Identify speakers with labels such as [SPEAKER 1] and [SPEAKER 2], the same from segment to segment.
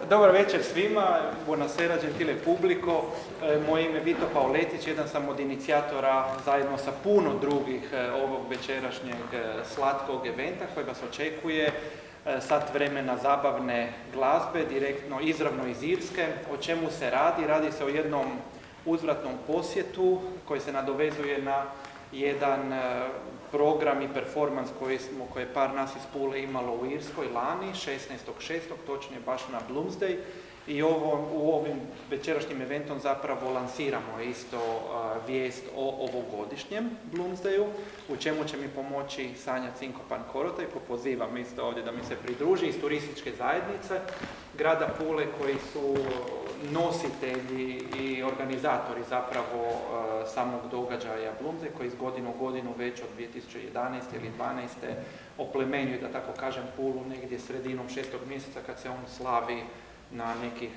[SPEAKER 1] Dobar večer svima, buonasera gentile pubblico. Moje ime je Vito Paoletić, jedan sam od inicijatora zajedno sa puno drugih ovog večerašnjeg slatkog eventa koji vas očekuje. Sat vremena zabavne glazbe, direktno, izravno iz Irske. O čemu se radi? Radi se o jednom uzvratnom posjetu koji se nadovezuje na jedan program i performans koji je par nas iz Pule imalo u Irskoj lani, 16.6. točnije baš na Bloomsday. I u ovim večerašnjim eventom zapravo lansiramo isto vijest o ovogodišnjem Bloomsdayu, u čemu će mi pomoći Sanja Cinkopan-Korota i pozivam isto ovdje da mi se pridruži iz turističke zajednice grada Pule koji su nositelji i organizatori zapravo samog događaja Bloomsday koji iz godine u godinu već od 2011. ili 2012. oplemenjuje, da tako kažem, Pulu negdje sredinom 6. mjeseca kad se on slavi na nekih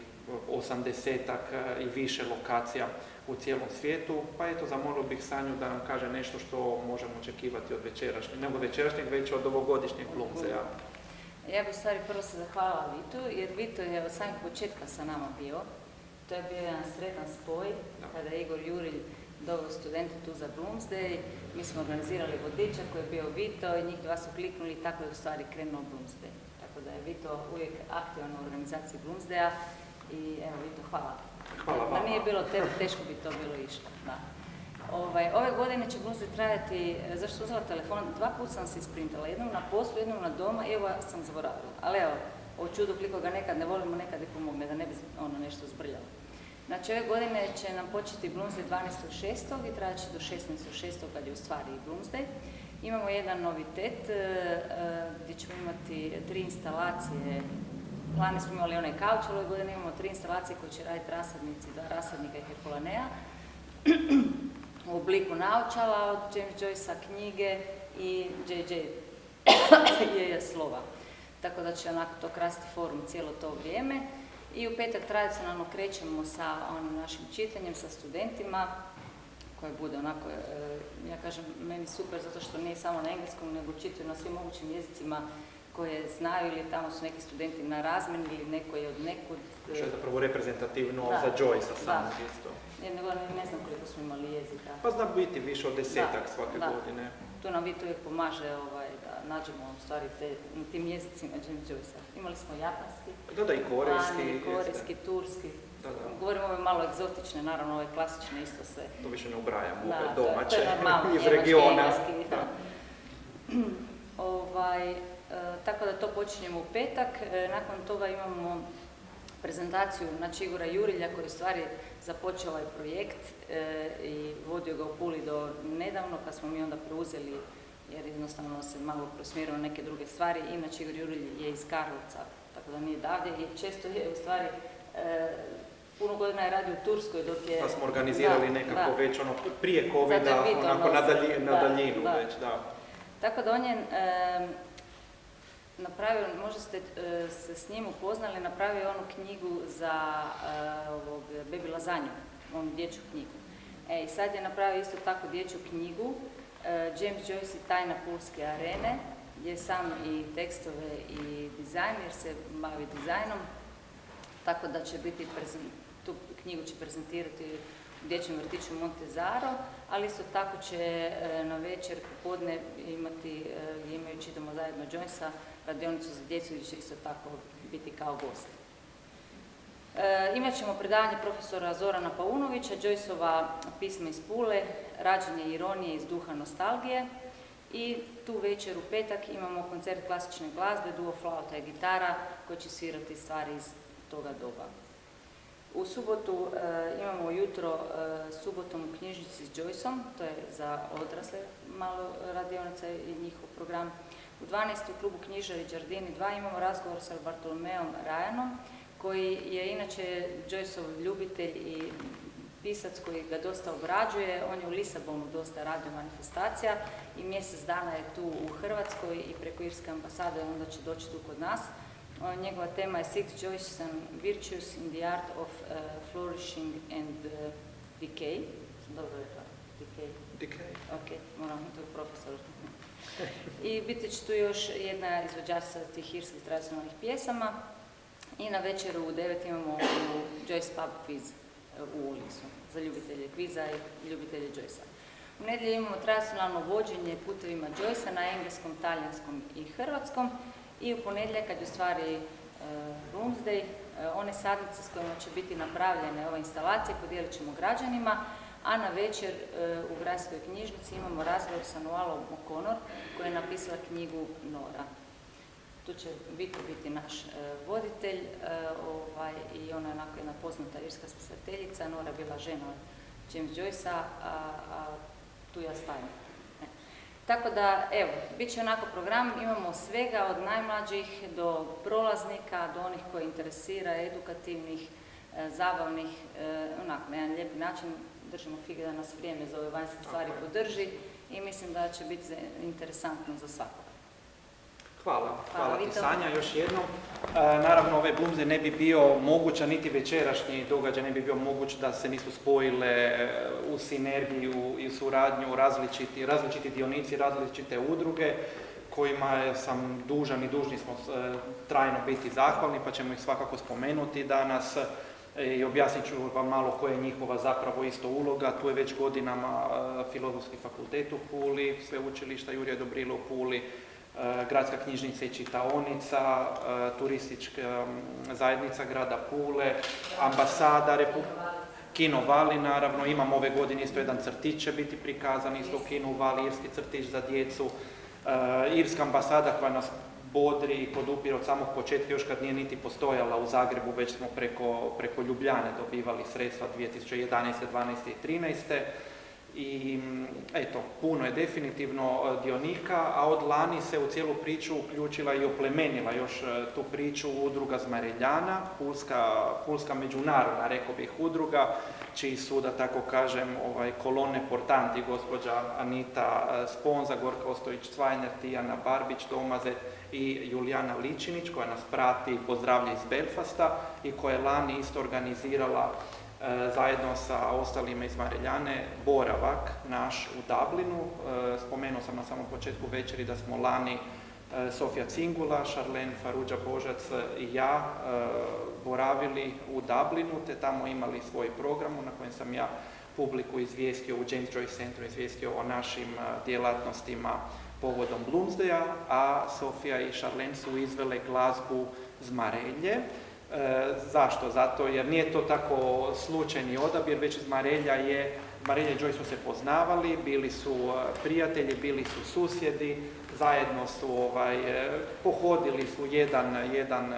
[SPEAKER 1] 80-ak i više lokacija u cijelom svijetu. Pa eto, zamolio bih Sanju da nam kaže nešto što možemo očekivati od večerašnjeg, već od ovogodišnjeg Bloomsdaya.
[SPEAKER 2] Ja bih stvari prvo se zahvalila Vitu, jer Vito je od samog početka sa nama bio. To je bio jedan sretan spoj, kada je Igor Jurilj doveo studente tu za Bloomsday. Mi smo organizirali vodiča koji je bio Vito i njih dva su kliknuli i tako je u stvari krenuo Bloomsday. Tako da je Vito uvijek aktivan u organizaciji Bloomsdaya i evo Vito, hvala.
[SPEAKER 1] Hvala vama.
[SPEAKER 2] Da nije bilo tebe, teško bi to bilo išlo. Da. Ove godine će Bloomsday trajati, zašto sam uzela telefon, 2 puta sam se isprintala, jednom na poslu, jednom na doma i evo sam zaboravila. Ali evo, o čudu koliko ga nekad ne volimo, nekad i pomogne, da ne bi nešto zbrljalo. Znači, ove godine će nam početi Bloomsday 12.6. i trajat će do 16.6. kad je u stvari i Bloomsday. Imamo jedan novitet gdje ćemo imati 3 instalacije. Lani smo imali onaj kauč, ove godine imamo 3 instalacije koje će raditi rasadnici, 2 rasadnika i Herkulanea u obliku naočala od James Joyce'a knjige i je slova. Tako da će onako to krasiti forum cijelo to vrijeme. I u petak tradicionalno krećemo sa onim našim čitanjem, sa studentima, koje bude onako, ja kažem, meni super zato što nije samo na engleskom, nego čitaju na svim mogućim jezicima koje znaju ili tamo su neki studenti na razmjeni ili neko je od nekud.
[SPEAKER 1] Što je zapravo reprezentativno za Joyce'a samog isto.
[SPEAKER 2] Ne znam koliko smo imali jezika.
[SPEAKER 1] Pa zna biti više od 10-ak svake godine.
[SPEAKER 2] Tu nam Vito uvijek pomaže da nađemo u stvari na tim jezicima James Joyce'a. Imali smo japanski,
[SPEAKER 1] i korejski,
[SPEAKER 2] turski. Govorimo ove malo egzotične, naravno ove klasične isto sve.
[SPEAKER 1] To više ne ubrajamo, ove domaće, iz
[SPEAKER 2] regiona. Tako da to počinjemo u petak. Nakon toga imamo prezentaciju Igora Jurilja koji je u stvari započeo ovaj projekt i vodio ga u Puli do nedavno kad smo mi onda preuzeli jer jednostavno se malo prosmjerilo neke druge stvari. Inače Igor Jurilj je iz Karlovca, tako da nije davdje i često je u stvari puno godina je radio u Turskoj dok je...
[SPEAKER 1] Pa smo organizirali nekako već prije COVID-a, onako na daljinu već, da.
[SPEAKER 2] Tako da on je napravio, možda ste se s njim upoznali, napravio onu knjigu za Baby Lazanju, onu dječju knjigu. I sad je napravio isto tako dječju knjigu, James Joyce i tajna pulske arene, gdje je sam i tekstove i dizajn, jer se bavi dizajnom, tako da će biti, tu knjigu će prezentirati u dječjem vrtiću Montezaro, ali isto tako će na večer popodne imati, gdje čitamo zajedno Joyce'a, radionicu za djecu gdje će isto tako biti kao gost. Imat ćemo predavanje profesora Zorana Paunovića, Joyceova pisma iz Pule, rađenje ironije iz duha nostalgije i tu večer u petak imamo koncert klasične glazbe, duo flauta i gitara koji će svirati stvari iz toga doba. U subotu imamo ujutro subotom u knjižnici s Joyceom, to je za odrasle malo radionica i njihov program. U 12. u klubu knjižari Đardini 2 imamo razgovor sa Bartolomeom Rajanom, koji je inače Joyceov ljubitelj i pisac koji ga dosta obrađuje. On je u Lisabonu dosta radio manifestacija i mjesec dana je tu u Hrvatskoj i preko Irske ambasade onda će doći tu kod nas. Njegova tema je Six Joycean Virtues in the Art of Flourishing and Decay. Dobro rekla, Decay. Ok, moram to profesor. I biti će tu još jedna izvođačica tih irskih tradicionalnih pjesama. I na večeru u 9 imamo u Joyce pub quiz u Ulyssesu za ljubitelje kviza i ljubitelje Joyce'a. U nedjelju imamo tradicionalno vođenje putevima Joyce'a na engleskom, talijanskom i hrvatskom i u ponedjeljak, kad je u stvari Bloomsday, one sadnice s kojima će biti napravljene ove instalacije podijelit ćemo građanima, a na večer u gradskoj knjižnici imamo razgovor sa Noalom O'Connor koja je napisala knjigu Nora. Tu će biti naš voditelj i ona je onako jedna poznata irska spisateljica. Nora je bila žena James Joyce'a, a tu ja stavim. Tako da, evo, bit će onako program, imamo svega od najmlađih do prolaznika, do onih koji interesira, edukativnih, zabavnih, onako, na jedan lijepi način. Držimo fige da nas vrijeme za ove vanjske stvari podrži i mislim da će biti interesantno za svakoga.
[SPEAKER 1] Hvala ti Sanja, još jednom. Naravno, ovaj Bloomsday ne bi bio moguć, a niti večerašnji događaj ne bi bio moguć da se nisu spojile u sinergiju i suradnju različiti dionici, različite udruge kojima sam dužan i dužni smo trajno biti zahvalni, pa ćemo ih svakako spomenuti danas. I objasnit ću vam malo koja je njihova zapravo isto uloga. Tu je već godinama Filozofski fakultet u Puli, sveučilišta Jurija Dobrila u Puli, Gradska knjižnica i čitaonica, turistička zajednica grada Pule, ambasada, Kino Vali naravno, imam ove godine isto jedan crtić će biti prikazan isto u Kinu Vali, irski crtić za djecu, irska ambasada koja nas bodri i podupire od samog početka, još kad nije niti postojala u Zagrebu, već smo preko Ljubljane dobivali sredstva 2011. 12. i 13. I eto, puno je definitivno dionika, a od lani se u cijelu priču uključila i oplemenila još tu priču udruga Zmareljana, pulska međunarodna, rekao bih, udruga, čiji su, da tako kažem, kolone portanti, gospođa Anita Sponza, Gorka Ostojić-Cvajner, Tijana Barbić-Domazet i Julijana Ličinić, koja nas prati i pozdravlja iz Belfasta i koja je lani isto organizirala zajedno sa ostalima iz Zmareljane boravak naš u Dublinu. Spomenuo sam na samom početku večeri da smo lani Sofija Cingula, Šarlen Faruđa Božac i ja boravili u Dublinu, te tamo imali svoj program na kojem sam ja publiku izvijestio u James Joyce centru, izvijestio o našim djelatnostima povodom Bloomsdaya, a Sofija i Šarlen su izvele glazbu Zmarelje. Zašto? Zato jer nije to tako slučajni odabir, već Zmarelje i Joyce su se poznavali, bili su prijatelji, bili su susjedi, zajedno su pohodili su jedan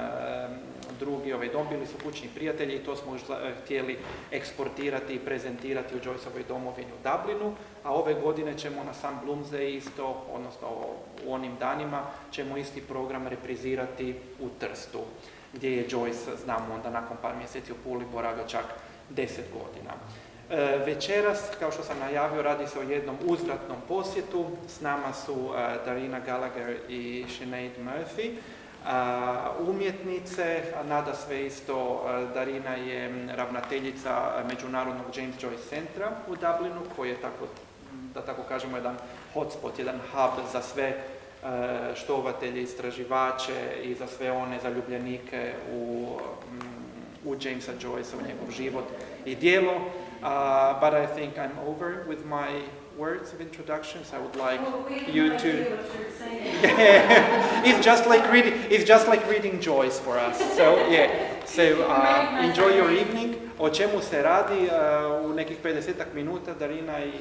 [SPEAKER 1] drugi dom, bili su kućni prijatelji i to smo htjeli eksportirati i prezentirati u Joyceovoj domovini u Dublinu, a ove godine ćemo na sam Bloomsday isto, odnosno u onim danima, ćemo isti program reprizirati u Trstu, gdje je Joyce, znamo onda nakon par mjeseci u Puli, boravio čak 10 godina. Večeras, kao što sam najavio, radi se o jednom uzvratnom posjetu. S nama su Darina, Gallagher i Sinead Murphy, umjetnice. Nada sve isto, Darina je ravnateljica Međunarodnog James Joyce centra u Dublinu, koji je, da tako kažemo, jedan hotspot, jedan hub za sve štovatelje, istraživače i za sve one zaljubljenike u Jamesa Joycea, u njegov život i djelo. But I think I'm over with my words of introductions. I would like you to... it's just like reading Joyce for us. So yeah, enjoy your evening. O čemu se radi? U nekih 50 minuta Darina i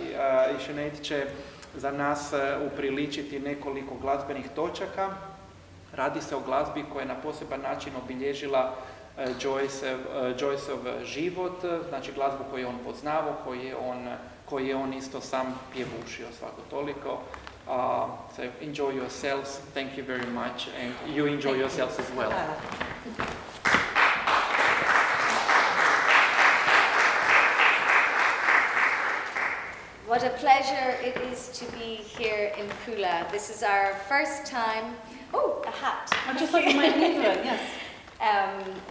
[SPEAKER 1] Sinead će za nas upriličiti nekoliko glazbenih točaka. Radi se o glazbi koja je na poseban način obilježila Joyceov život, znači glazbu koju je on poznavao, koju je on isto sam pjevušio svako toliko. So enjoy yourselves, thank you very much, and you enjoy yourselves as well.
[SPEAKER 3] What a pleasure it is to be here in Pula. This is our first time. Oh, a hat.
[SPEAKER 4] I'm just like my England, yes.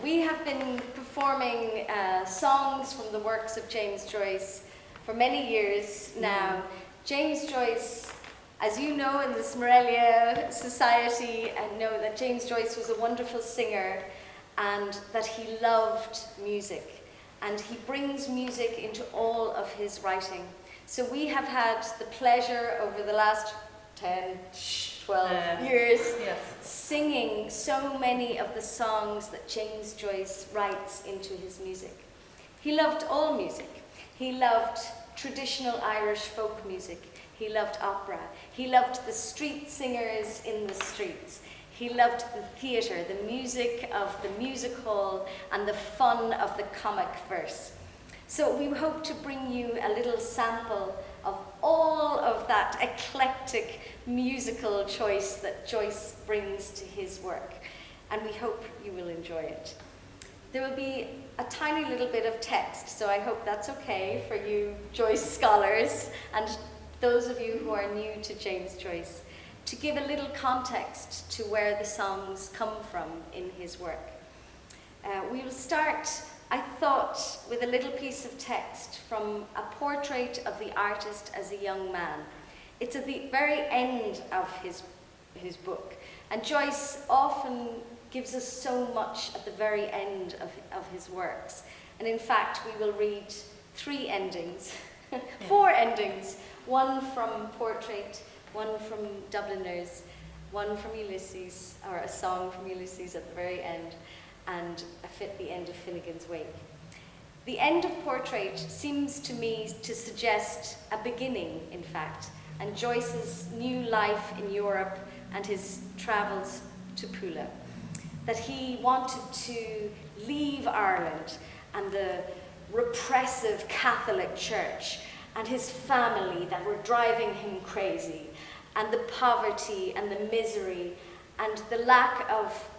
[SPEAKER 3] We have been performing songs from the works of James Joyce for many years now. James Joyce, as you know in the Smarelia Society, and know that James Joyce was a wonderful singer and that he loved music. And he brings music into all of his writing. So we have had the pleasure over the last 10, 12 years singing so many of the songs that James Joyce writes into his music. He loved all music. He loved traditional Irish folk music. He loved opera. He loved the street singers in the streets. He loved the theatre, the music of the music hall, and the fun of the comic verse. So we hope to bring you a little sample of all of that eclectic musical choice that Joyce brings to his work, and we hope you will enjoy it. There will be a tiny little bit of text, so I hope that's okay for you Joyce scholars and those of you who are new to James Joyce, to give a little context to where the songs come from in his work. We will start, I thought, with a little piece of text from a portrait of the artist as a young man. It's at the very end of his book, and Joyce often gives us so much at the very end of his works. And in fact, we will read 3 endings, 4 endings, one from Portrait, one from Dubliners, one from Ulysses, or a song from Ulysses at the very end, and the end of Finnegan's Wake. The end of Portrait seems to me to suggest a beginning, in fact, and Joyce's new life in Europe and his travels to Pula. That he wanted to leave Ireland and the repressive Catholic Church and his family that were driving him crazy, and the poverty and the misery and the lack of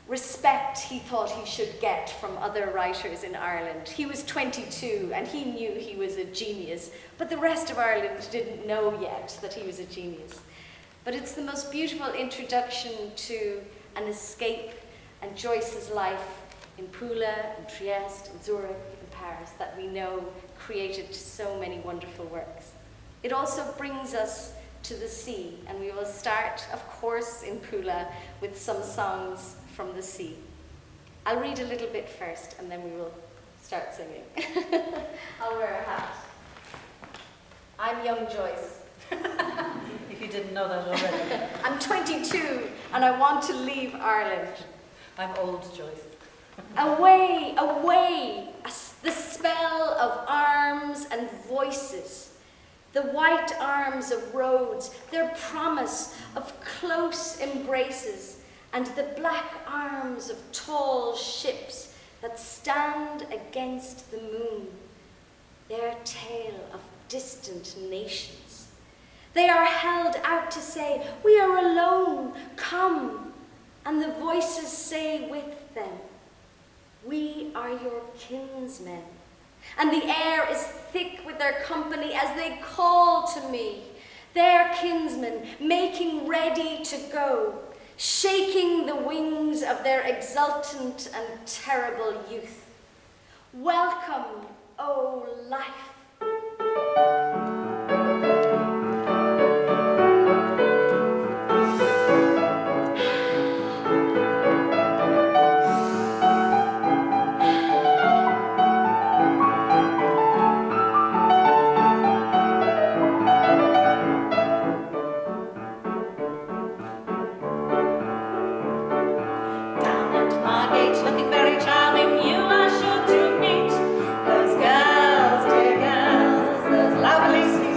[SPEAKER 3] respect he thought he should get from other writers in Ireland. He was 22 and he knew he was a genius, but the rest of Ireland didn't know yet that he was a genius. But it's the most beautiful introduction to an escape and Joyce's life in Pula, in Trieste, in Zurich, in Paris, that we know created so many wonderful works. It also brings us to the sea, and we will start, of course, in Pula with some songs from the sea. I'll read a little bit first, and then we will start singing. I'll wear a hat. I'm young Joyce.
[SPEAKER 4] If you didn't know that already.
[SPEAKER 3] I'm 22, and I want to leave Ireland.
[SPEAKER 4] I'm old Joyce.
[SPEAKER 3] Away, away, the spell of arms and voices, the white arms of roads, their promise of close embraces, and the black arms of tall ships that stand against the moon, their tale of distant nations. They are held out to say, "We are alone, come," and the voices say with them, "We are your kinsmen." And the air is thick with their company as they call to me, their kinsmen, making ready to go, shaking the wings of their exultant and terrible youth. Welcome, O life.
[SPEAKER 5] Lovely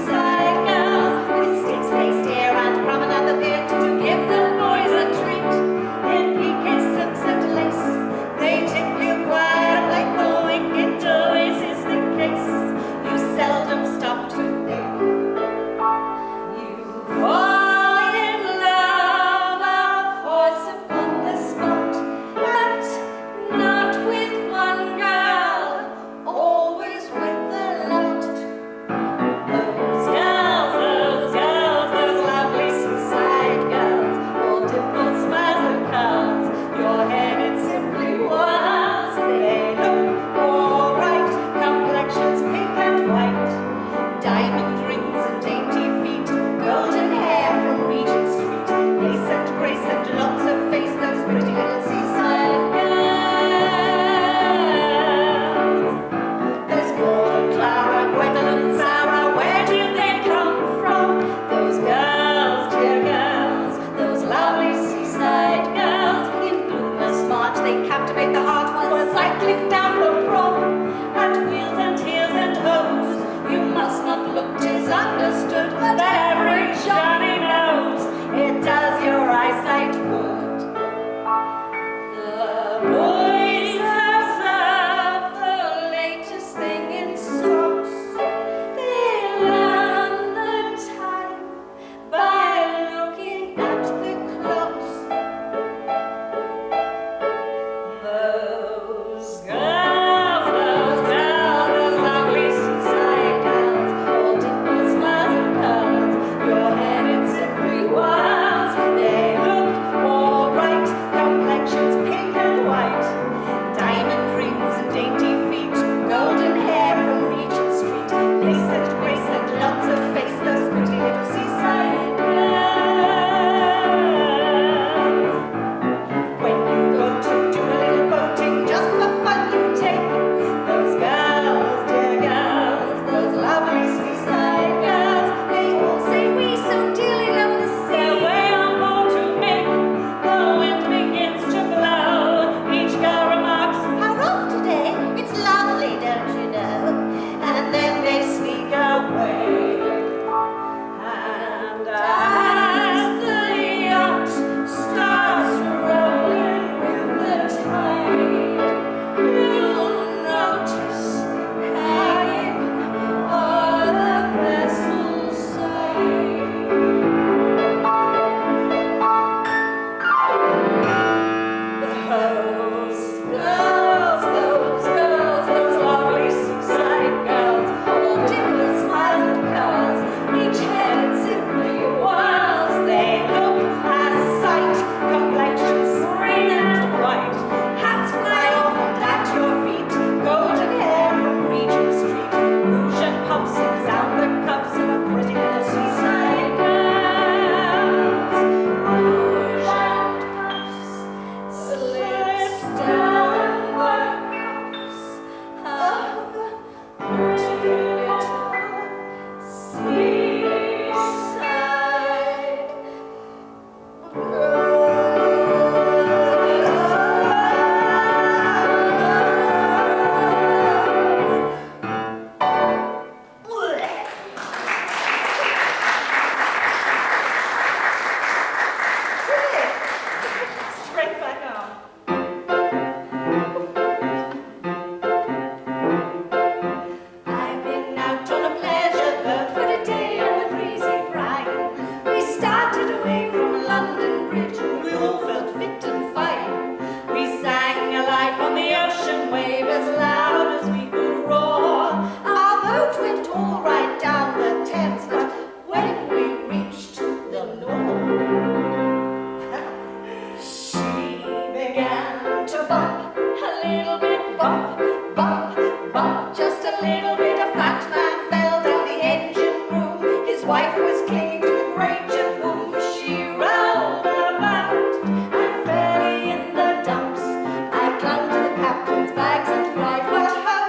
[SPEAKER 3] bump, bump, bump. Just a little bit of fat man fell down the engine room. His wife was clinging to the Granger boom. She rolled about and fairly in the dumps. I clung to the captain's bags and cried, what ho,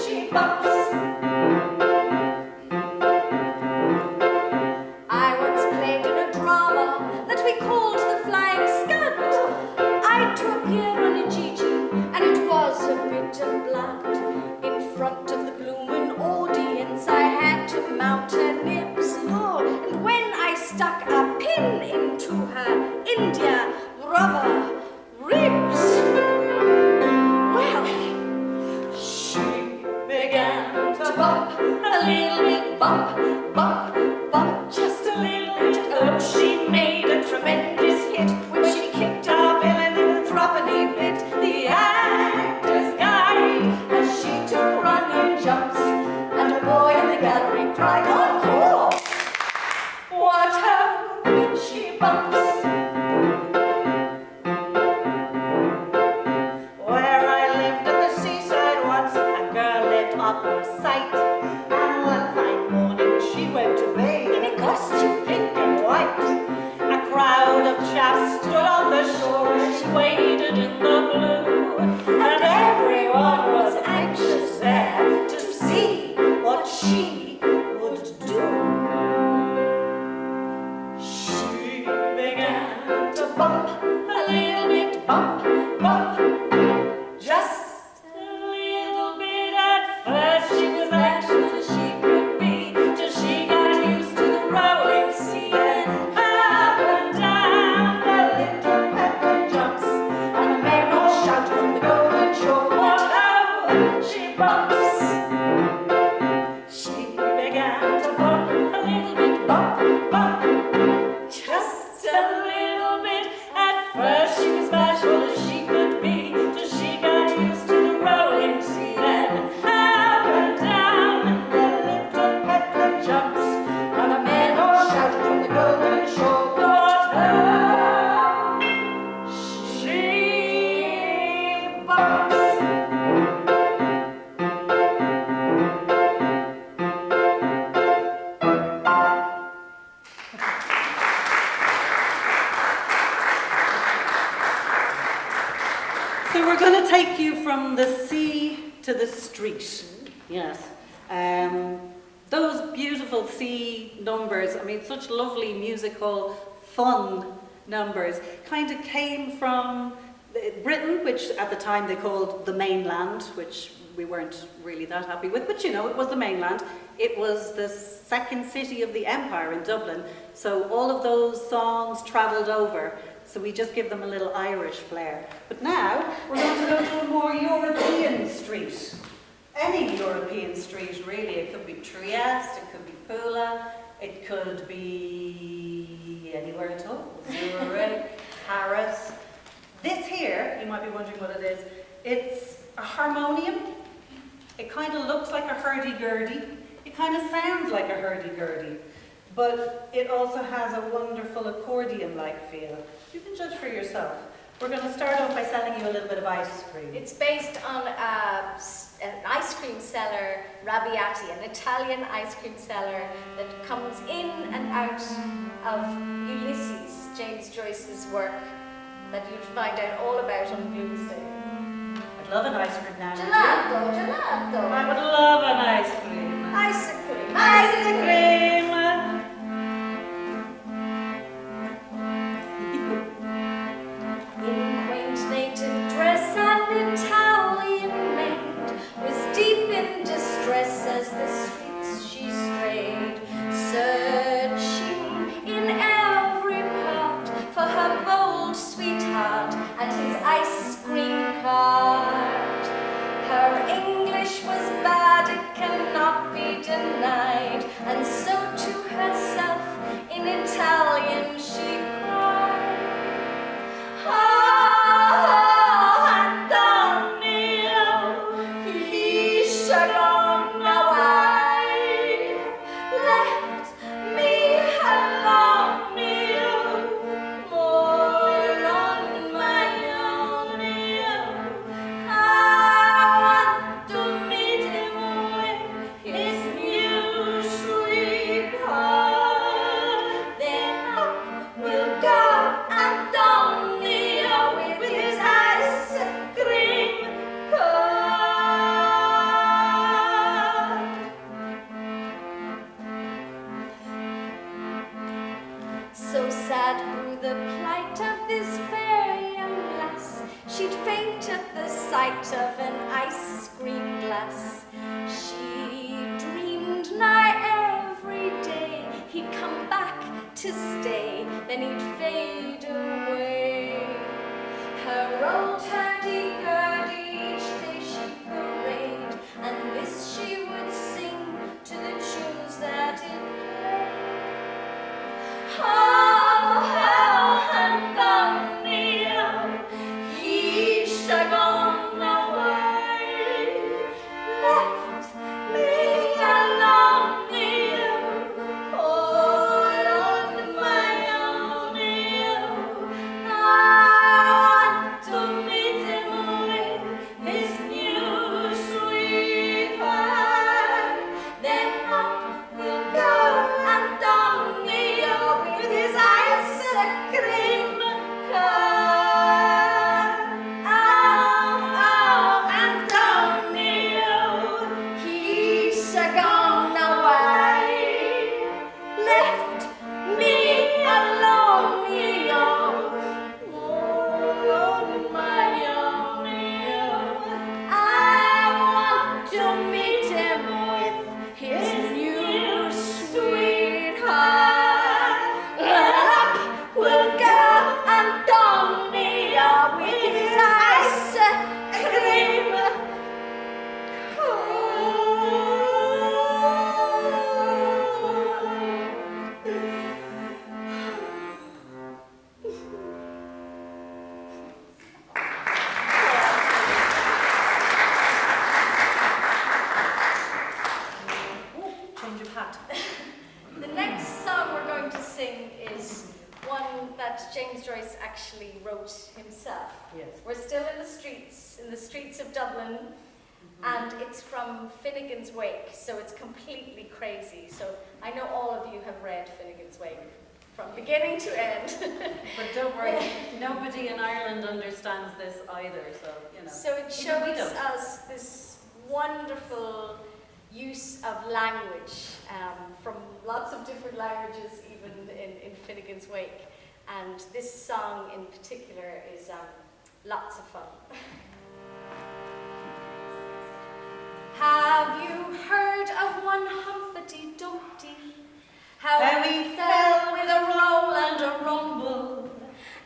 [SPEAKER 3] she bumps. I once played in a drama that we called The Flying Scud. I had to appear on a Gigi, and it was a bit of blood. In front of the bloomin' audience, I had to mount her nips, Lord. And when I stuck a pin into her India rubber ribs, well, she began to bump, a little bit bump, bump, bump, just a little bit. Oh, she made a tremendous hit when she kicked our villain in the threepenny bit. The actor's guide, as she took running jumps, and a boy in the gallery cried, encore! What ho, she bumps. Where I lived at the seaside once, a girl lit up her sight, and one fine morning she went to bathe in a costume pink and white. A crowd of chaps stood on the shore as she waded in the blue, and everyone was anxious there to see what she would do. She began to bump, a little bit bump, bump, just a little bit. At first she was anxious as she could be, till she got used to the rolling sea. And up and down the little pepper jumps, and the men all shouted from the golden shore, what ho, she bumps. She began to bump, a little bit bump, bump, just a little bit. At first she was bashful as she could be, till she got used to the rolling sea. And up and down the little peddler jumps, and the men all shouted from the golden shore, what ho, she bumps.
[SPEAKER 4] So we're going to take you from the sea to the street. Yes. Those beautiful sea numbers, I mean, such lovely musical, fun numbers, kind of came from Britain, which at the time they called the mainland, which we weren't really that happy with, but you know, it was the mainland. It was the second city of the empire in Dublin, so all of those songs travelled over. So we just give them a little Irish flair. But now, we're going to go to a more European street. Any European street, really. It could be Trieste, it could be Pula, it could be anywhere at all. Zurich, Paris. This here, you might be wondering what it is. It's a harmonium. It kind of looks like a hurdy-gurdy. It kind of sounds like a hurdy-gurdy. But it also has a wonderful accordion-like feel. You can judge for yourself. We're going to start off by selling you a little bit of ice cream.
[SPEAKER 3] It's based on an ice cream seller, Rabbiati, an Italian ice cream seller that comes in and out of Ulysses, James Joyce's work, that you'll find out all about on Bloomsday.
[SPEAKER 4] I'd love an ice cream now.
[SPEAKER 3] Gelato, gelato.
[SPEAKER 4] I would love an ice cream.
[SPEAKER 3] Ice cream.
[SPEAKER 4] Ice cream.
[SPEAKER 3] In quaint native dress and Italian maid, was deep in distress as the streets she strayed, searching in every part for her bold sweetheart and his ice cream cart. Her English was bad, it cannot be denied, and so the plight of this fair young lass. She'd faint at the sight of an ice cream glass. She dreamed nigh every day he'd come back to stay, then he'd fade away. Her old hurdy-gurdy each day she'd parade, and this she would sing to the tunes that it played. How and Donny-o, he's gone away, left me alone, all on my own. I want to meet him with his new sweetheart. Then up we'll go, and Donny-o with his ice cream car. Oh, and Donny-o, he's gone away, left me alone, all on my own. I want to meet him with his new sweetheart. Up we'll go, and Donny-o with his ice cream
[SPEAKER 4] Change of hat.
[SPEAKER 3] The next song we're going to sing is one that James Joyce actually wrote himself.
[SPEAKER 4] Yes.
[SPEAKER 3] We're still in the streets of Dublin, and it's from Finnegan's Wake, so it's completely crazy. So I know all of you have read Finnegan's Wake from beginning to end.
[SPEAKER 4] But don't worry, nobody in Ireland understands this either, so, you know.
[SPEAKER 3] So it
[SPEAKER 4] Even we
[SPEAKER 3] shows
[SPEAKER 4] don't.
[SPEAKER 3] us this wonderful use of language from lots of different languages, even in Finnegan's Wake. And this song in particular is lots of fun. Have you heard of one Humpty Dumpty? How he fell with a roll and a rumble,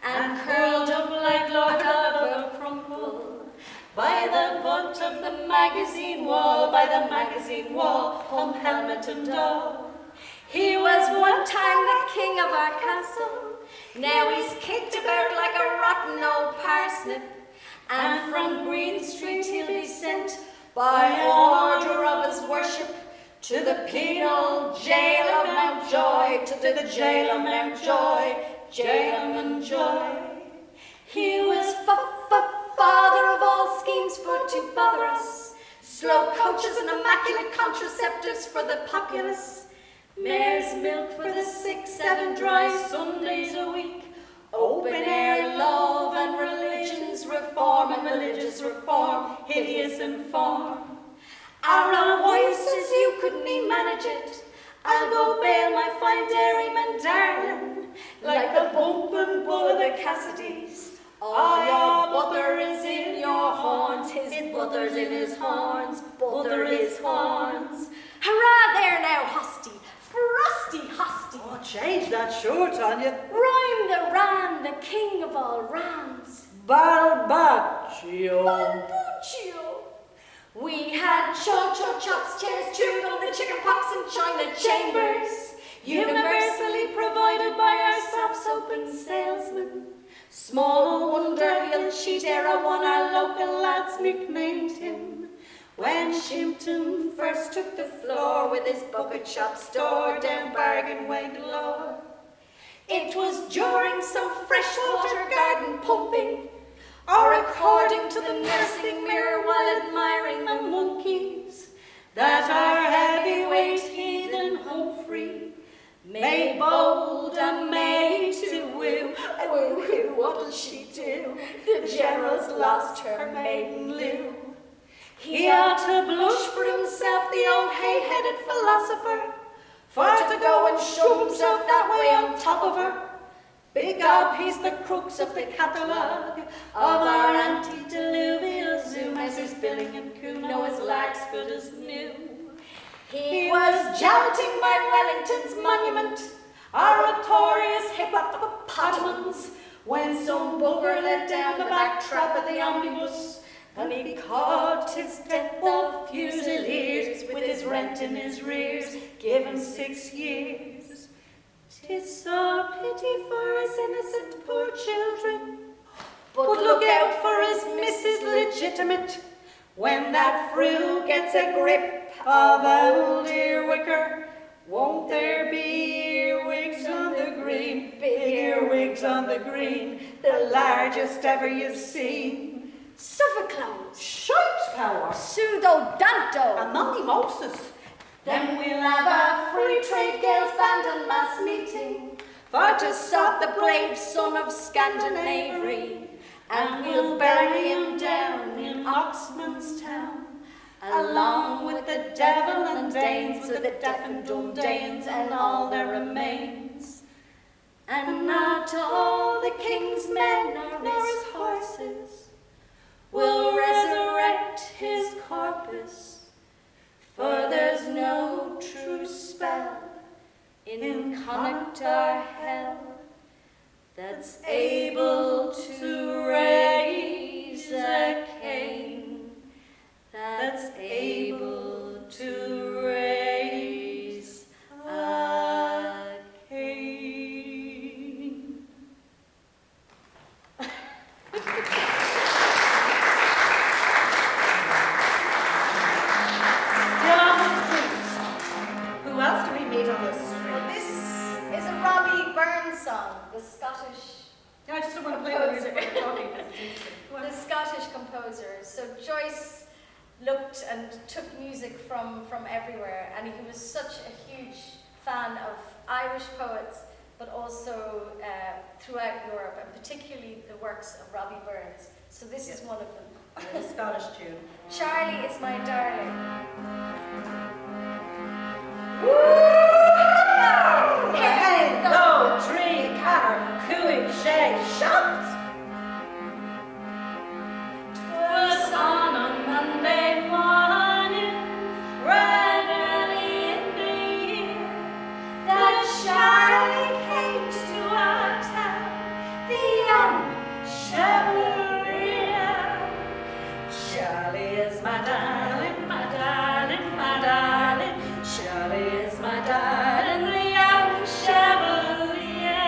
[SPEAKER 3] and curled up like Lord Oliver Crumble, by the butt of the magazine wall, by the magazine wall, hung helmet and all. He was one time the king of our castle, now he's kicked about like a rotten old parsnip, and from Green Street he'll be sent by order of his worship to the penal jail of Mountjoy, to the jail of Mountjoy, jail of Mountjoy. He was father of all schemes for to bother us, slow coaches and immaculate contraceptives for the populace, mare's milk for the 6-7 dry Sundays a week, open air love and religious reform, hideous in form. Our voices, you couldn't even manage it. I'll go bail my fine dairyman darling, like the bumpin' bull of the Cassidys. All your butter is in your horns, his butter's in his horns, butter his horns. Hurrah there now, hosty, frosty hosty.
[SPEAKER 4] Oh, change that sure, Tanya.
[SPEAKER 3] Rhyme the ran, the king of all rans.
[SPEAKER 4] Barbaccio.
[SPEAKER 3] Bambuccio. We had cho-cho chops, chairs, chewing the chicken pox and china chambers, universally provided by our soft-soaping salesman. Small wonder he'll cheat ere a one our local lads nicknamed him. When Shimpton first took the floor with his bucket shop store down Bargain Way galore, it was during some freshwater garden pumping, or according to the nursing mirror while admiring the monkeys, that our heavyweight heathen Humphrey made bold a maid to woo. Woo, what'll she do? The general's lost her maiden lieu. He ought to blush for himself, the old hay-headed philosopher, for to go and show himself that way on top of her.
[SPEAKER 4] Big up, he's the crux of the catalogue of our antediluvial Zoom, as his billing and coo, Noah's lark's good as new. He was jolting by Wellington's monument, oratorious hippopotamons, when some bugger let down the back trap of the omnibus, and he caught his death of Fusiliers with his rent in his rears, give him 6 years. 'Tis so pity for his innocent poor children, but look out for his Mrs. Legitimate, when that fruit gets a grip of old earwicker. Won't there be earwigs on the green, big earwigs on the green, the largest ever you've seen?
[SPEAKER 3] Sophocles,
[SPEAKER 4] Shite power,
[SPEAKER 3] Pseudo-Danto,
[SPEAKER 4] and Monty Moses.
[SPEAKER 3] Then we'll have a free trade girls band and mass meeting, for to sod the brave son of Scandinavia, and we'll bury him down in Oxman's town, along with the devil and Danes, with the deaf and dumb Danes and all their remains. And not all the king's men nor his horses will resurrect his corpus, for there's no true spell in Connacht or hell that's able to raise a king, that's able to raise a king.
[SPEAKER 4] Who else do we meet on the street?
[SPEAKER 3] Well, this is a Robbie Burns song, the Scottish
[SPEAKER 4] I just don't want to play with music while you're talking because it's interesting. Go on.
[SPEAKER 3] the Scottish composer. So Joyce looked and took music from everywhere, and he was such a huge fan of Irish poets, but also throughout Europe, and particularly the works of Robbie Burns. So this is one of them.
[SPEAKER 4] The Scottish tune.
[SPEAKER 3] Charlie is my darling.
[SPEAKER 4] Hey, go, tree, car, cooing, shay, shot.
[SPEAKER 3] 'Twas on Monday morning, right early in the year, that Charlie came to our town, the young Chevalier.
[SPEAKER 4] Charlie is my darling, my darling, my darling. Charlie is my darling, the young Chevalier.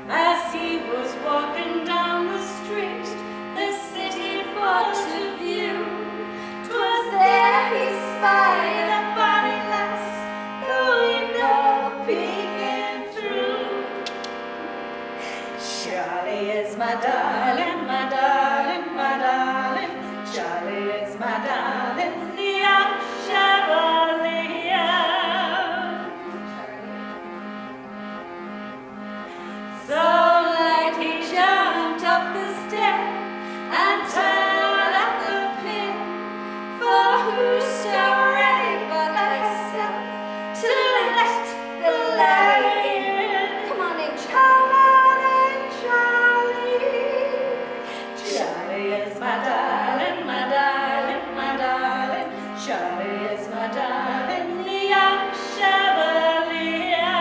[SPEAKER 3] As he was walking down the street, the city for to view, 'twas there he spied a bonny lass, the window peeking through.
[SPEAKER 4] Charlie is my darling, my darling, my darling. Charlie is my darling, the young Chevalier.
[SPEAKER 3] So light he jumped up the stair and turned up the pin, for who's so ready but herself to let the light in? Come on in, Charlie.
[SPEAKER 4] Charlie is my darling, my darling, my darling. Charlie is my darling, the young Chevalier.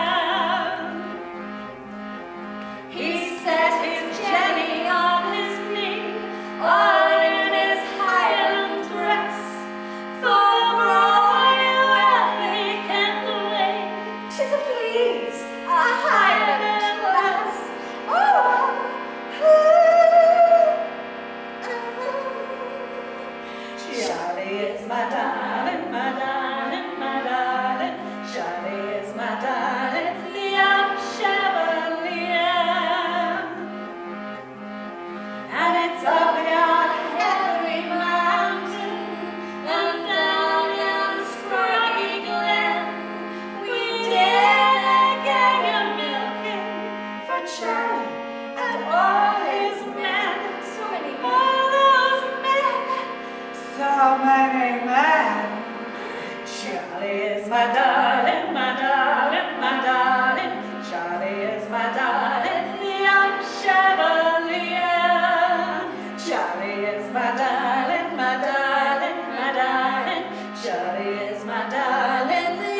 [SPEAKER 3] He set his Jenny on his knee, all in his Highland dress, for royal wealthy way to please a Highland lass.
[SPEAKER 4] Charlie is my darling, my darling, my darling. Charlie is my darling, the young Chevalier.
[SPEAKER 3] And it's up yon Heathery mountain and down yon scraggy glen, we did a gang of milking for Charlie and all his men. So many men. All those men.
[SPEAKER 4] So many men. Charlie is my darling, my darling, my darling. my darling, my darling, my darling. Johnny is my darling, the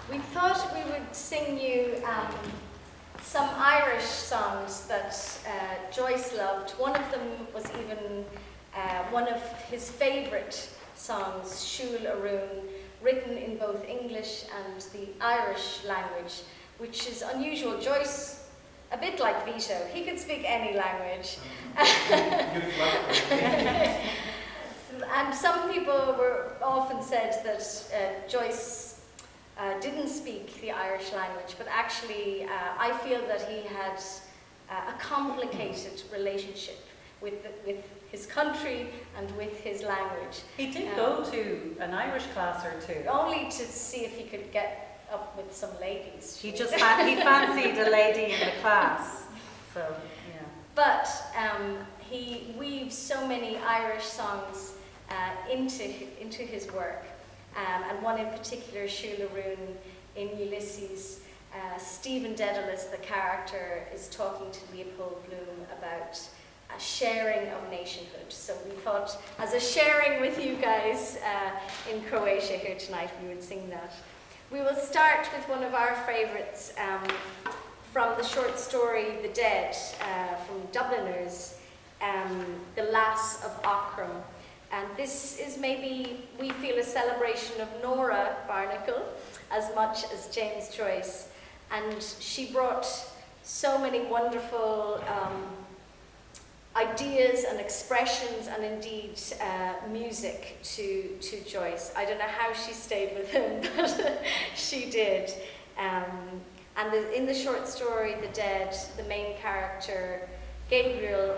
[SPEAKER 3] We thought we would sing you some Irish songs that Joyce loved. One of them was even one of his favourite songs, Siúl Arún, written in both English and the Irish language, which is unusual. Joyce, a bit like Vito, he could speak any language. And some people were often said that Joyce didn't speak the Irish language, but actually I feel that he had a complicated relationship with his country and with his language.
[SPEAKER 4] He did go to an Irish class or two.
[SPEAKER 3] Only to see if he could get up with some ladies.
[SPEAKER 4] He just he fancied a lady in the class. So, yeah.
[SPEAKER 3] But he weaves so many Irish songs into his work. And one in particular, Siúl Arún in Ulysses. Stephen Dedalus, the character, is talking to Leopold Bloom about a sharing of nationhood. So we thought, as a sharing with you guys in Croatia here tonight, we would sing that. We will start with one of our favourites from the short story The Dead, from Dubliners, The Lass of Aughrim. And this is maybe, we feel, a celebration of Nora Barnacle as much as James Joyce. And she brought so many wonderful ideas and expressions and indeed music to Joyce. I don't know how she stayed with him, but she did. And in the short story, The Dead, the main character, Gabriel,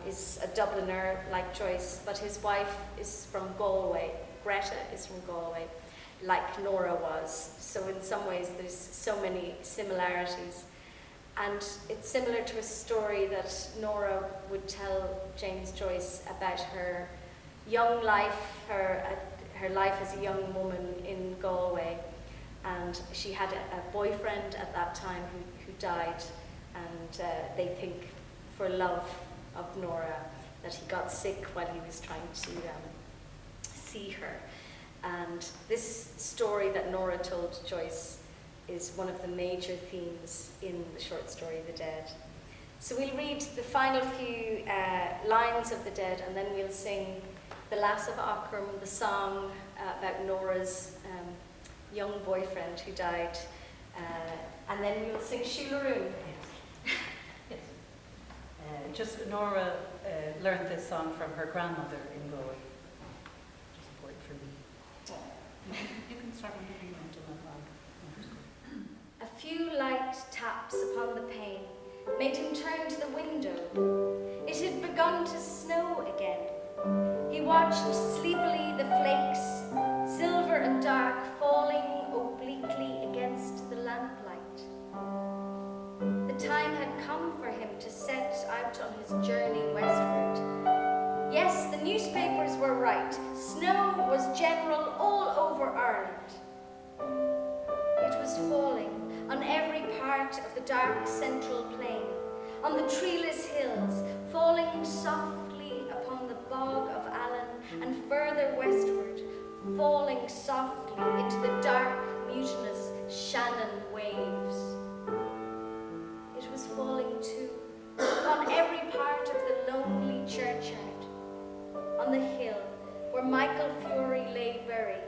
[SPEAKER 3] is a Dubliner like Joyce, but his wife is from Galway. Greta is from Galway, like Nora was. So in some ways there's so many similarities. And it's similar to a story that Nora would tell James Joyce about her young life, her life as a young woman in Galway. And she had a boyfriend at that time who died, and they think for love of Nora that he got sick while he was trying to see her. And this story that Nora told Joyce is one of the major themes in the short story The Dead. So we'll read the final few lines of The Dead, and then we'll sing The Lass of Aughrim, the song about Nora's young boyfriend who died, and then we'll sing Siúl Arún.
[SPEAKER 4] Yes. Just Nora learned this song from her grandmother in Galway, which is important for me. You can start with the
[SPEAKER 3] A few light taps upon the pane made him turn to the window. It had begun to snow again. He watched sleepily the flakes, silver and dark, falling obliquely against the lamplight. The time had come for him to set out on his journey westward. Yes, the newspapers were right. Snow was general all over Ireland. It was falling on every part of the dark central plain, on the treeless hills, falling softly upon the bog of Allen, and further westward, falling softly into the dark, mutinous Shannon waves. It was falling too, upon every part of the lonely churchyard, on the hill where Michael Fury lay buried.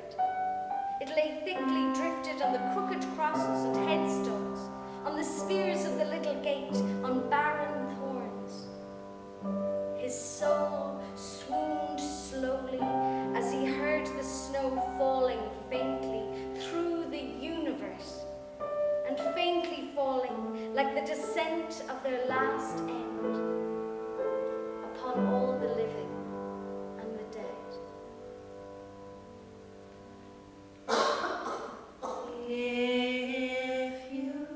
[SPEAKER 3] It lay thickly drifted on the crooked crosses and headstones, on the spears of the little gate, on barren thorns. His soul swooned slowly as he heard the snow falling faintly through the universe, and faintly falling like the descent of their last end upon all the living and the dead.
[SPEAKER 4] If you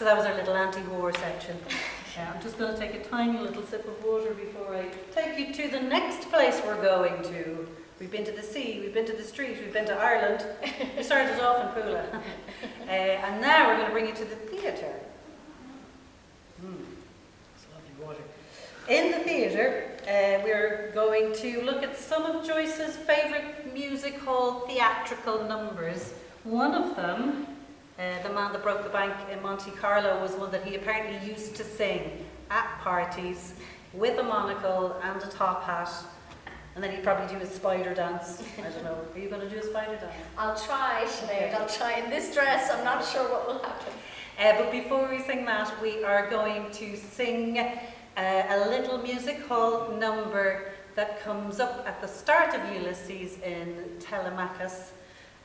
[SPEAKER 4] that was our little anti-war section. I'm just going to take a tiny little sip of water before I take you to the next place we're going to. We've been to the sea, we've been to the street, we've been to Ireland. We started off in Pula. And now we're going to bring you to the theatre. It's lovely water. In the theatre, we're going to look at some of Joyce's favourite music hall theatrical numbers. One of them, The Man That Broke the Bank in Monte Carlo, was one that he apparently used to sing at parties with a monocle and a top hat. And then he'd probably do his spider dance. I don't know. Are you going to do a spider dance?
[SPEAKER 3] I'll try, Sinead. I'll try. In this dress, I'm not sure what will happen.
[SPEAKER 4] But before we sing that, we are going to sing a little music hall number that comes up at the start of Ulysses in Telemachus.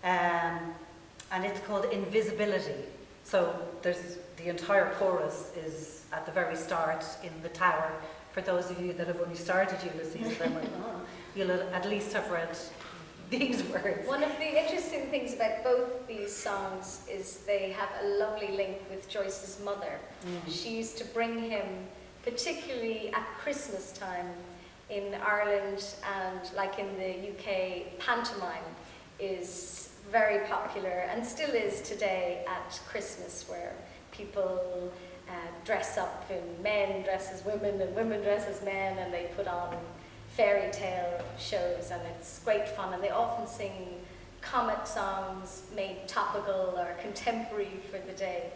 [SPEAKER 4] And it's called Invisibility. So there's the entire chorus is at the very start in the tower. For those of you that have only started Ulysses, then you'll at least have read these words.
[SPEAKER 3] One of the interesting things about both these songs is they have a lovely link with Joyce's mother. She used to bring him, particularly at Christmas time in Ireland and like in the UK, pantomime is very popular and still is today at Christmas, where people dress up and men dress as women and women dress as men, and they put on fairy tale shows, and it's great fun. And they often sing comic songs made topical or contemporary for the day.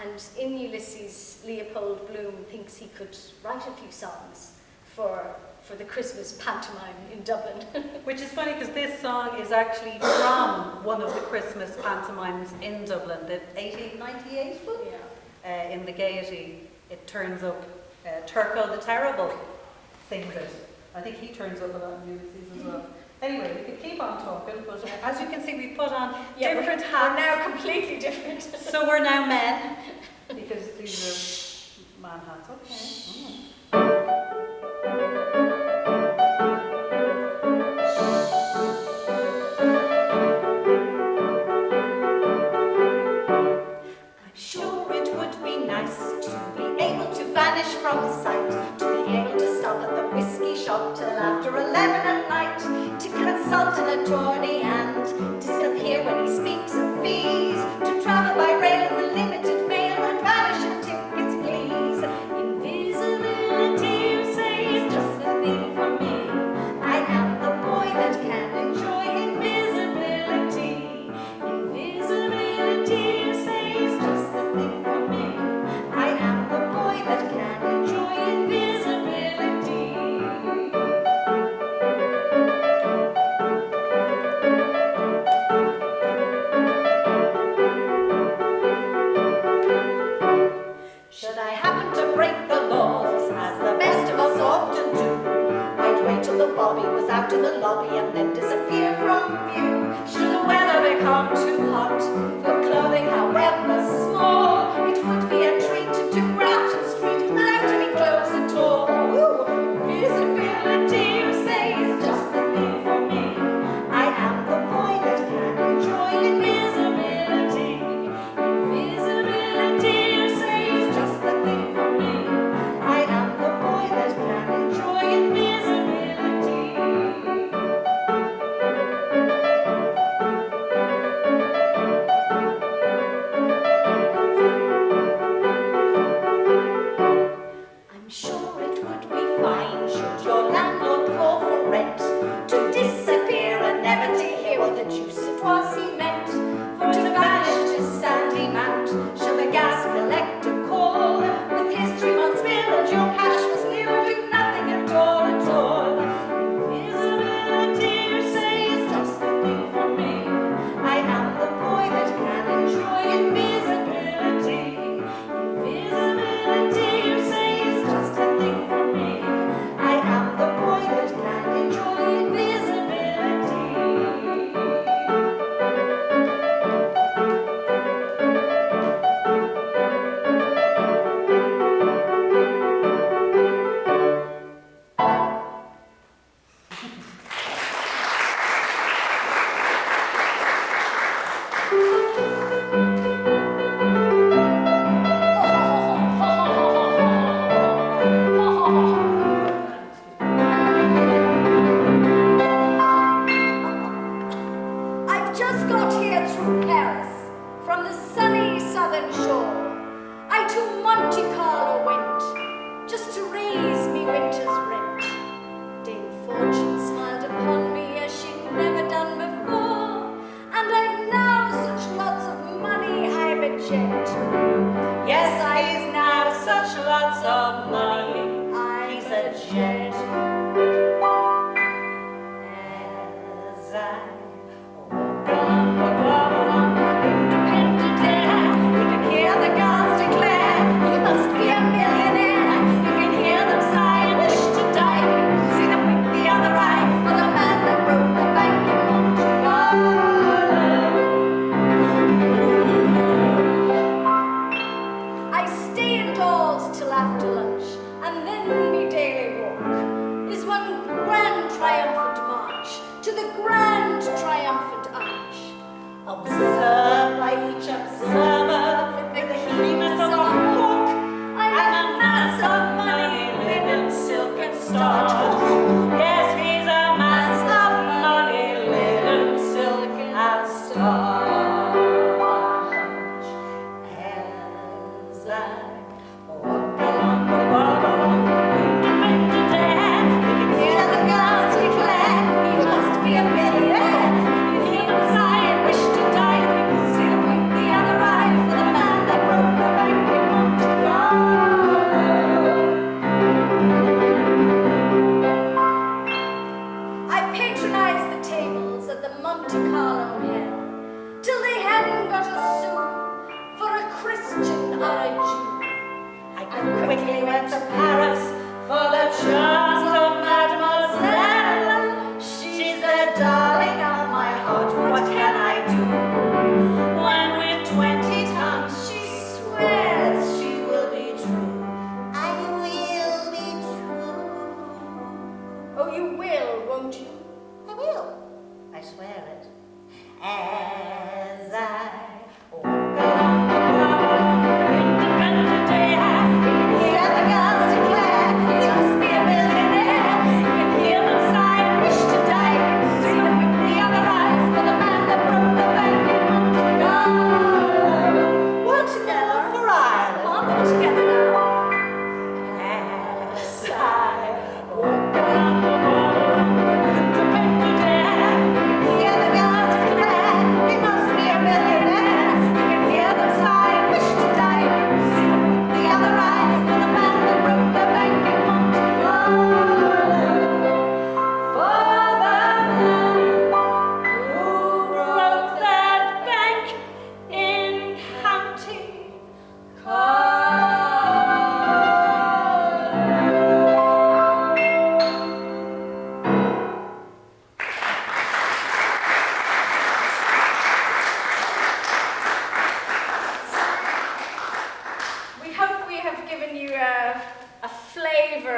[SPEAKER 3] And in Ulysses, Leopold Bloom thinks he could write a few songs for the Christmas pantomime in Dublin.
[SPEAKER 4] Which is funny because this song is actually from one of the Christmas pantomimes in Dublin, the 1898 one.
[SPEAKER 3] Yeah.
[SPEAKER 4] In the Gaiety, it turns up, Turco the Terrible sings it. I think he turns up a lot in Ulysses as well. Anyway, we could keep on talking, but as you can see, we've put on different hats.
[SPEAKER 3] We're now completely different.
[SPEAKER 4] So we're now men, because these are man hats. Okay.
[SPEAKER 5] Vanish from sight, to be able to stop at the whiskey shop till after 11 at night, to consult an attorney and disappear when he speaks of fees, to travel by rail in the limited mail and vanish in tickets, please. Invisibility, you say, is just the thing for me. I am the boy that can enjoy invisibility. Invisibility, you say, is just the thing for me. I am the boy that can enjoy invisibility.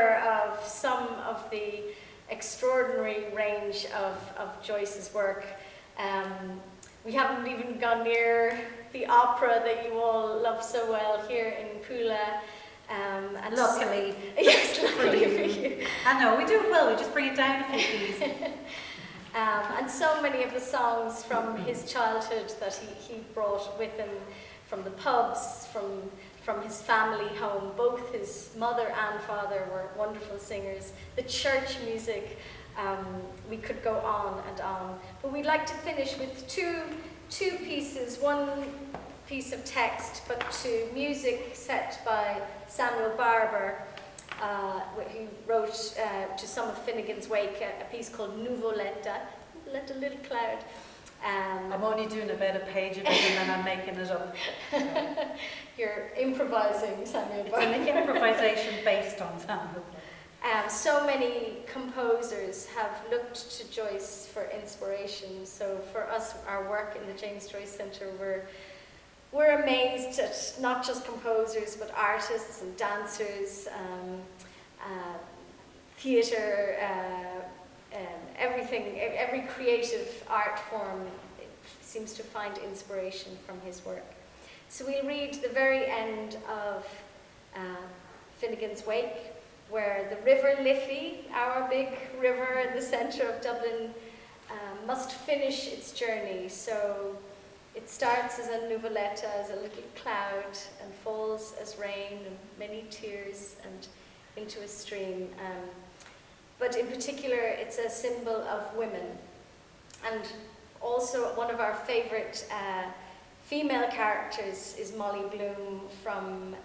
[SPEAKER 5] member of some of the extraordinary range of Joyce's work. We haven't even gone near the opera that you all love so well here in Pula. And
[SPEAKER 4] Luckily.
[SPEAKER 5] Yes, luckily for you.
[SPEAKER 4] I know, we do it well, we just bring it down a few keys.
[SPEAKER 5] And so many of the songs from his childhood that he brought with him from the pubs, from his family home. Both his mother and father were wonderful singers. The church music, we could go on and on. But we'd like to finish with two pieces, one piece of text, but to music set by Samuel Barber, who wrote to some of Finnegan's wake a piece called Nuvoletta, Let a Little Cloud.
[SPEAKER 4] I'm only doing about a page of it and then I'm making it up.
[SPEAKER 5] You're improvising, Samuel Barber.
[SPEAKER 4] It's an improvisation based on Samuel.
[SPEAKER 5] So many composers have looked to Joyce for inspiration. So for us, our work in the James Joyce Centre, we're amazed at not just composers, but artists and dancers, theatre, everything, every creative art form seems to find inspiration from his work. So we'll read the very end of Finnegan's Wake, where the River Liffey, our big river in the centre of Dublin, must finish its journey. So it starts as a nuvoletta, as a little cloud, and falls as rain and many tears and into a stream. But in particular, it's a symbol of women. And also one of our favourite female characters is Molly Bloom from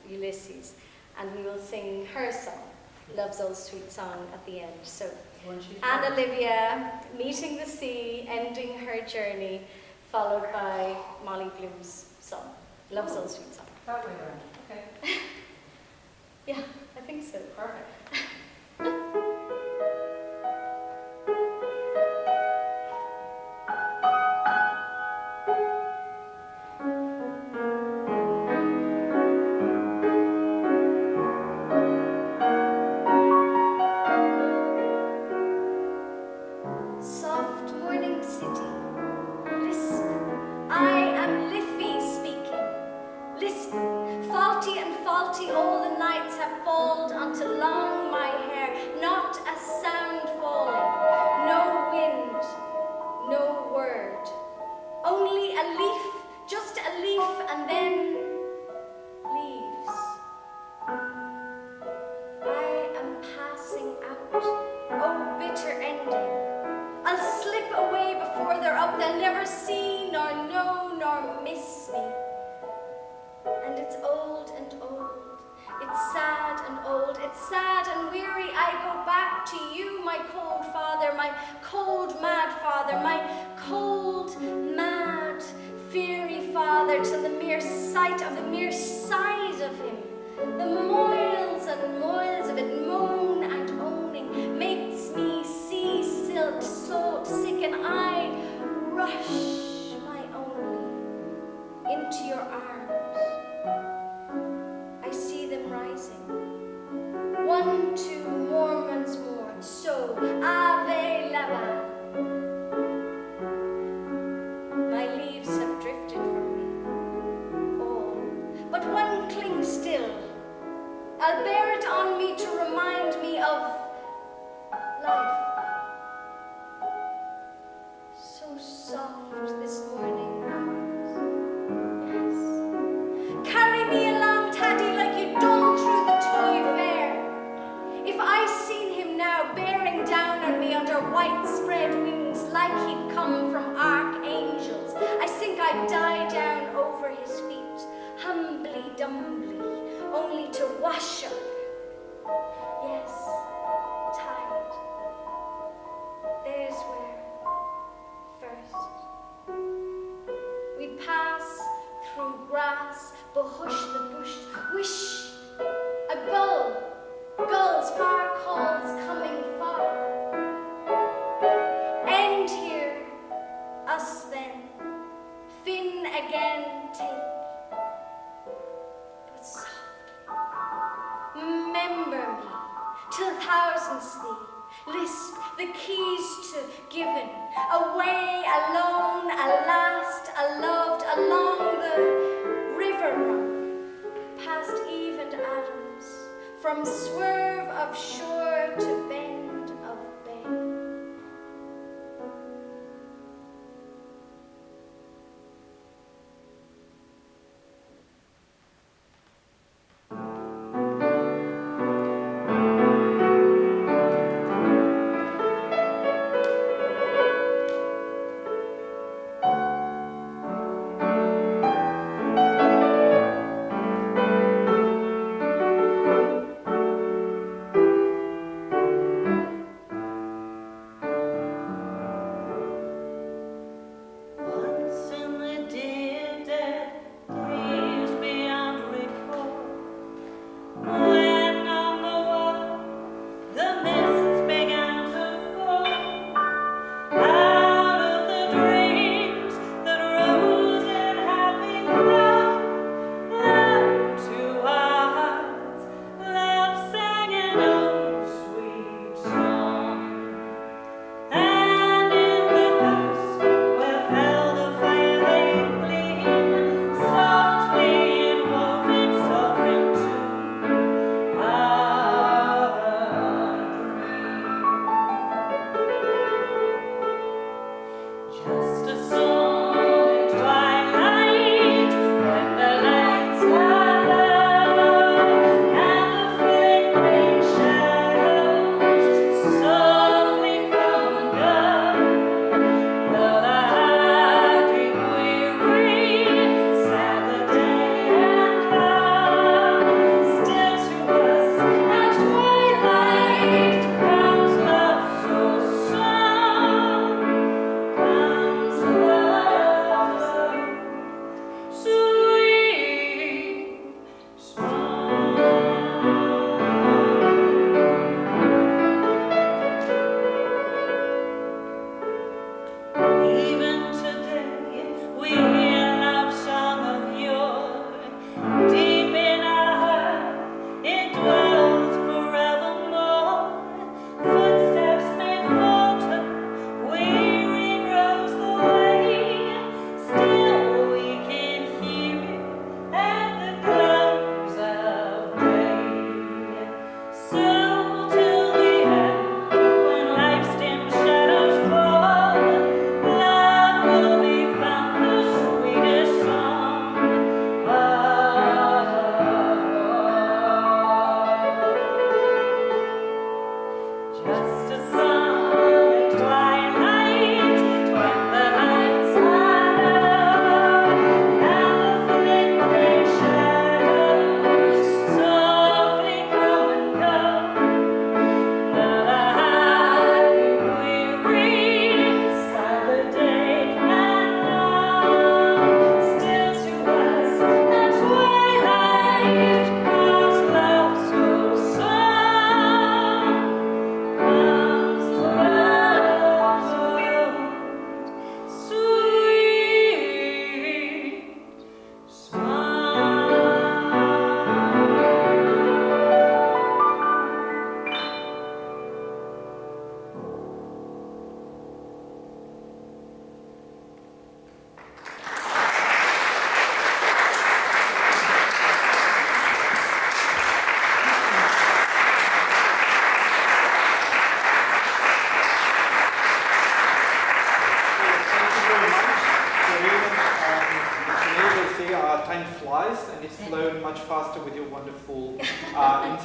[SPEAKER 5] Ulysses. And we will sing her song, Love's Old Sweet Song, at the end. So Anne Olivia meeting the sea, ending her journey, followed by Molly Bloom's song, Love's Old Sweet Song.
[SPEAKER 4] That way around, okay.
[SPEAKER 5] Yeah, I think so.
[SPEAKER 4] Perfect.
[SPEAKER 3] Soft morning city, listen, I am Liffey speaking. Listen, faulty and faulty all the nights have falled unto long my hair, not a sound falling, no wind, no word, only a leaf, just a leaf, and then leaves. I am passing out, oh bitter ending. I'll slip away before they're up. They'll never see, nor know, nor miss me. And it's old and old. It's sad and old. It's sad and weary. I go back to you, my cold father, my cold, mad father, my cold, mad, fiery father, to the mere sight of him. The moils and moils of it, moan and owning, makes me see silt, salt, sick, and I rush my only into your arms. I see them rising, 1, 2 Mormons more, so Ave Lava. My leaves have drifted from me, all, but one clings still. I'll bear it on me to remind me of life. So soft this morning hours. Yes. Carry me along, Taddy, like you'd done through the toy fair. If I seen him now bearing down on me under white spread wings like he'd come from archangels, I think I'd die down over his feet, humbly, dumbly, only to wash up. Yes, tide. There's where, first, we pass through grass, behush the bush, wish a gull, gull's far calls coming far. End here, us then, fin again take, but soft.
[SPEAKER 5] till thousands thee list the keys to given, away, alone, a last, a loved, along the river run, past Eve and Adams, from swerve of shore to bend of bay.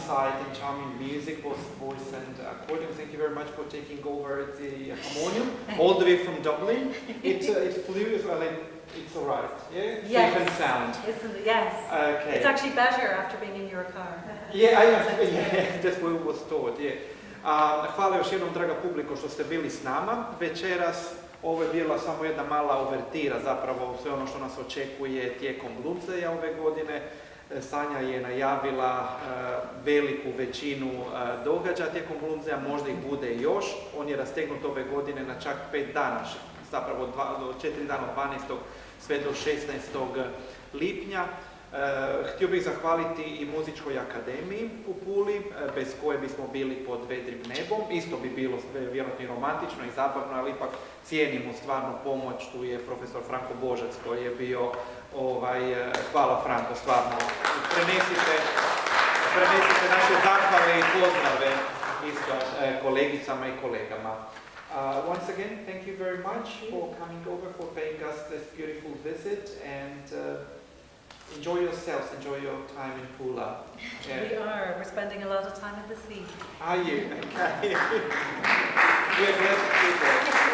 [SPEAKER 1] insight and charming music, both voice and accordion. Thank you very much for taking over the harmonium, all the way from Dublin. It flew as well. It's all right. Yeah.
[SPEAKER 4] Yes.
[SPEAKER 1] Safe and sound.
[SPEAKER 4] Yes.
[SPEAKER 1] Okay.
[SPEAKER 4] It's actually better after being in your car.
[SPEAKER 1] Yeah, that's what was taught. Yeah. Hvala još jednom, draga publiko, što ste bili s nama večeras. Ovo je bila samo jedna mala uvertira, zapravo sve ono što nas očekuje tijekom Bloomsdaya ove godine. Sanja je najavila veliku većinu događaja tijekom Bloomsdaya, možda ih bude još. On je rastegnut ove godine na čak 5 dana, zapravo 4 dana od 12. sve do 16. lipnja. Htio bih zahvaliti i muzičkoj akademiji u Puli, bez koje bismo bili pod vedrim nebom. Isto bi bilo vjerojatno i romantično i zabavno, ali ipak cijenimo stvarno pomoć. Tu je profesor Franko Božac koji je bio, hvala Franko, stvarno. Prenesite naše zahvale i pozdrave isto kolegicama i kolegama. Once again, thank you very much for coming over, for paying us this beautiful visit, and enjoy yourselves, enjoy your time in Pula.
[SPEAKER 4] We are. We're spending a lot of time at the sea.
[SPEAKER 1] Are you? Okay. We're glad to be there.